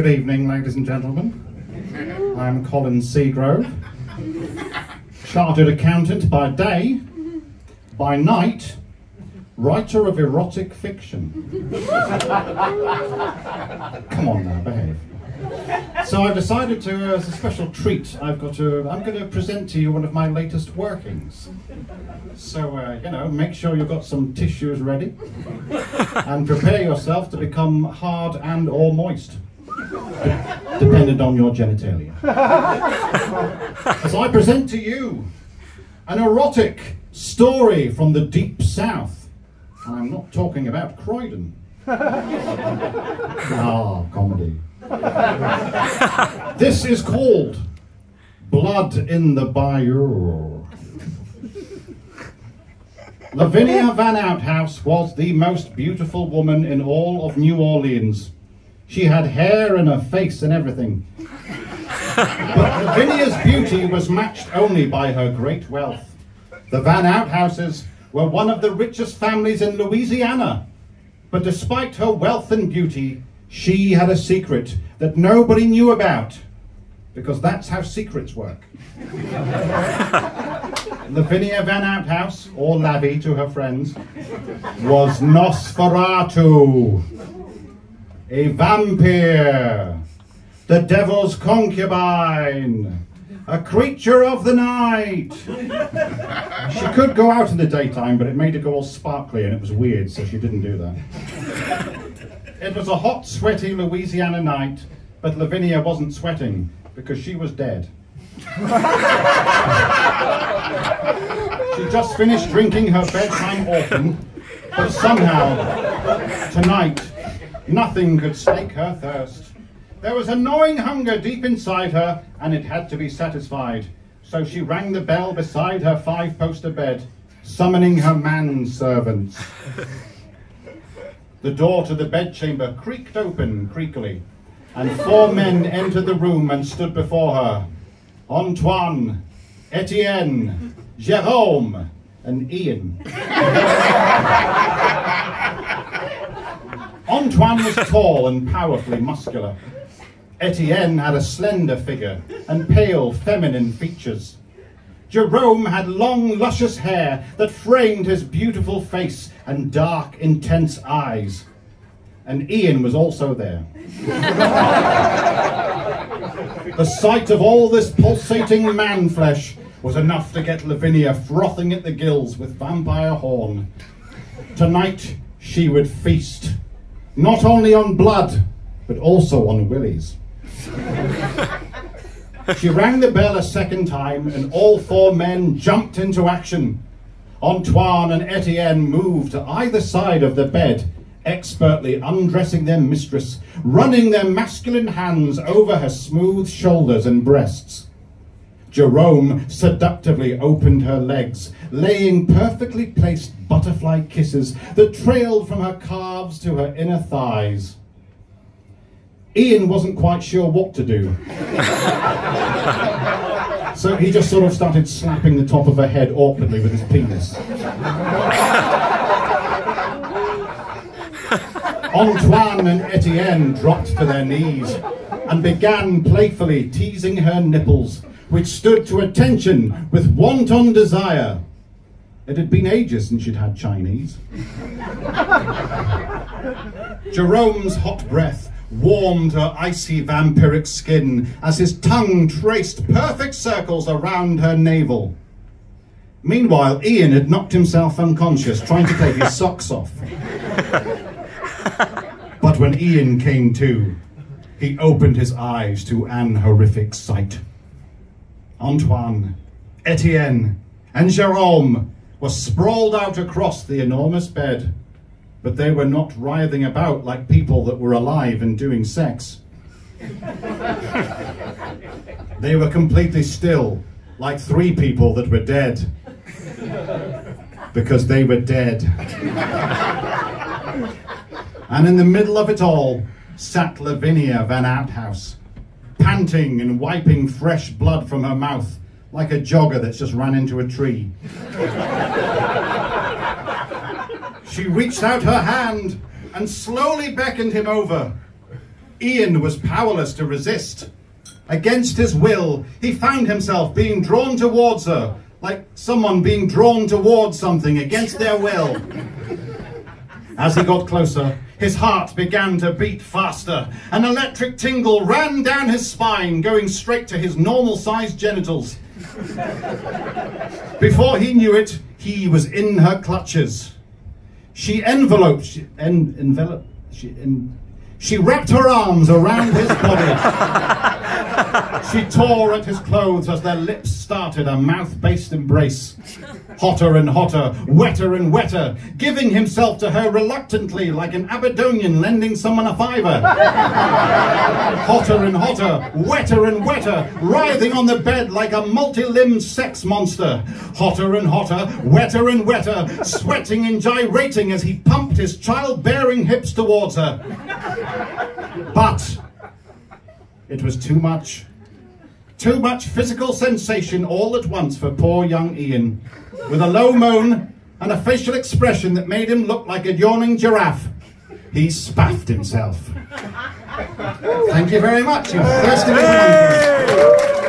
Good evening, ladies and gentlemen. I'm Colin Seagrove, chartered accountant by day, by night, writer of erotic fiction. Come on now, behave. So I've decided to, as a special treat, I'm going to present to you one of my latest workings. So, you know, make sure you've got some tissues ready and prepare yourself to become hard and or moist, dependent on your genitalia. As I present to you an erotic story from the deep south. And I'm not talking about Croydon. Ah, comedy. This is called Blood in the Bayou. Lavinia Van Outhouse was the most beautiful woman in all of New Orleans. She had hair and a face and everything. But Lavinia's beauty was matched only by her great wealth. The Van Outhouses were one of the richest families in Louisiana. But despite her wealth and beauty, she had a secret that nobody knew about, because that's how secrets work. Lavinia Van Outhouse, or Lavie to her friends, was Nosferatu, a vampire, the devil's concubine, a creature of the night. She could go out in the daytime, but it made her go all sparkly and it was weird, so she didn't do that. It was a hot, sweaty Louisiana night, but Lavinia wasn't sweating because she was dead. She just finished drinking her bedtime orphan, but somehow, tonight, nothing could slake her thirst. There was a gnawing hunger deep inside her, and it had to be satisfied. So she rang the bell beside her five-poster bed, summoning her manservants. The door to the bedchamber creaked open creakily, and 4 men entered the room and stood before her. Antoine, Etienne, Jérôme, and Ian. Antoine was tall and powerfully muscular. Etienne had a slender figure and pale, feminine features. Jérôme had long, luscious hair that framed his beautiful face and dark, intense eyes. And Ian was also there. The sight of all this pulsating man flesh was enough to get Lavinia frothing at the gills with vampire horn. Tonight she would feast, not only on blood, but also on willies. She rang the bell a second time, and all 4 men jumped into action. Antoine and Etienne moved to either side of the bed, expertly undressing their mistress, running their masculine hands over her smooth shoulders and breasts. Jérôme seductively opened her legs, laying perfectly placed butterfly kisses that trailed from her calves to her inner thighs. Ian wasn't quite sure what to do. So he just sort of started slapping the top of her head awkwardly with his penis. Antoine and Etienne dropped to their knees and began playfully teasing her nipples, which stood to attention with wanton desire. It had been ages since she'd had Chinese. Jérôme's hot breath warmed her icy vampiric skin as his tongue traced perfect circles around her navel. Meanwhile, Ian had knocked himself unconscious, trying to take his socks off. But when Ian came to, he opened his eyes to an horrific sight. Antoine, Etienne, and Jérôme were sprawled out across the enormous bed, but they were not writhing about like people that were alive and doing sex. They were completely still, like 3 people that were dead, because they were dead. And in the middle of it all sat Lavinia Van Outhouse, panting and wiping fresh blood from her mouth like a jogger that's just ran into a tree. She reached out her hand and slowly beckoned him over. Ian was powerless to resist. Against his will, he found himself being drawn towards her, like someone being drawn towards something against their will. As he got closer, his heart began to beat faster. An electric tingle ran down his spine, going straight to his normal-sized genitals. Before he knew it, he was in her clutches. She wrapped her arms around his body. She tore at his clothes as their lips started a mouth-based embrace. Hotter and hotter, wetter and wetter, giving himself to her reluctantly like an Aberdonian lending someone a fiver. Hotter and hotter, wetter and wetter, writhing on the bed like a multi-limbed sex monster. Hotter and hotter, wetter and wetter, sweating and gyrating as he pumped his childbearing hips towards her. But it was too much. Too much physical sensation all at once for poor young Ian. With a low moan and a facial expression that made him look like a yawning giraffe, he spaffed himself. Thank you very much. You thirsty little monkey.